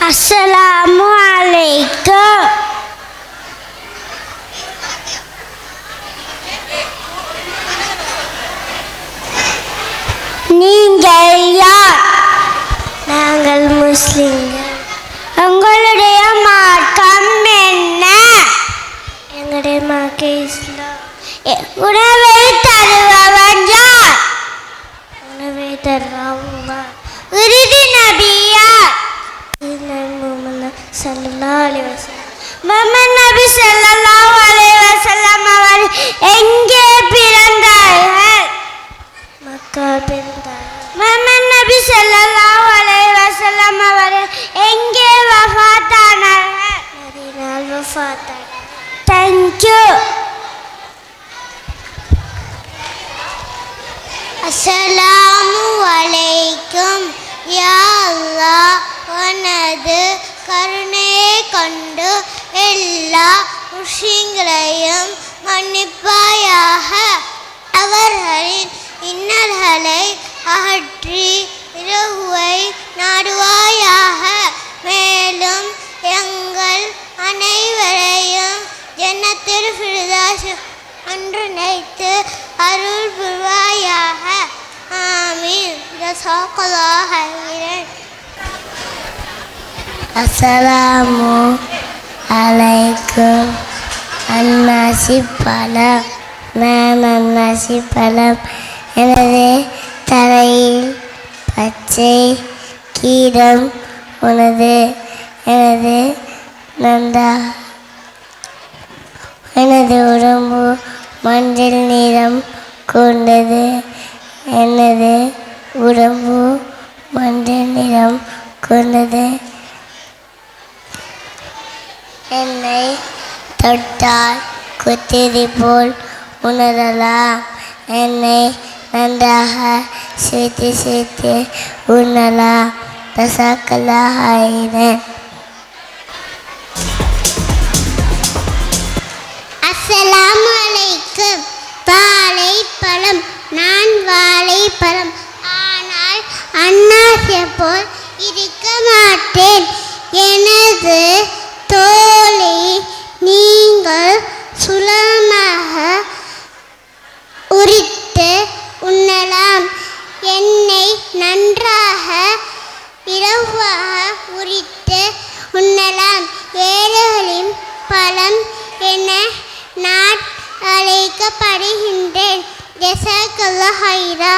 அஸ்ஸலாமு அலைக்கும். நீங்கள் யார்? நாங்கள் முஸ்லிம்கள். உங்களுடைய மார்க்கம் என்ன? எங்களுடைய மார்க்கம் இஸ்லாம். உணவை தருபவன் யார்? உணவை தருபவன் இறுதி நபி யார்? முஹம்மது ஸல்லல்லாஹு அலைஹி வஸல்லம். முஹம்மது நபி ஸல்லல்லாஹு அலைஹி வஸல்லம் அவர் எங்கே பிறந்தார்கள்? மக்கா பிறந்தார்கள். முஹம்மது நபி ஸல்லல்லாஹு அலைஹி வஸல்லம் அவர் எங்கே வஃபாத்தானார்கள்? மதீனாவில் வஃபாத்தானார்கள். Thank you. அஸ்ஸலாமு அலைக்கும். யா அல்லாஹ், உனது கருணையை கொண்டு எல்லா முஸ்லிம்களையும் மன்னிப்பாயாக. அவர்களின் இன்னல்களை அகற்றி இரவுவை நாடுவாயாக. மேலும் எங்கள் அனைவரையும் ஜன்னத்துல் ஃபிர்தௌஸ் ஒன்றிணைத்து அருள் புரிவாயாக. ஆமீன். ஜஸாக்கல்லாஹு ஹைரன். அஸ்ஸலாமு அலைக்கும். அன்னாசி பழம். நான் அன்னாசி பழம். எனது தலையில் பச்சை கீரம் உனது. எனது உடம்பு மஞ்சள் நிறம் கொண்டது. எனது உடம்பு மஞ்சள் நிறம் கொண்டது. என்னை தொட்டால் குத்திரி போல் உணரலாம். என்னை நன்றாக சேர்த்து உணரலாம். ஜஸாக்கல்லாஹு ஹைரன். அஸ்ஸலாமு அலைக்கும். வாழைப்பழம். நான் வாழைப்பழம். ஆனால் அன்னாசியை போல் இருக்க மாட்டேன். எனது தோலை நீங்கள் சுலமாக உரித்து உண்ணலாம். என்னை நன்றாக இரவாக உரித்து உண்ணலாம். ஏழைகளின் பழம் என நான் அழைக்கப்படுகின்றேன். ஜஸாக்கல்லாஹு ஹைரா.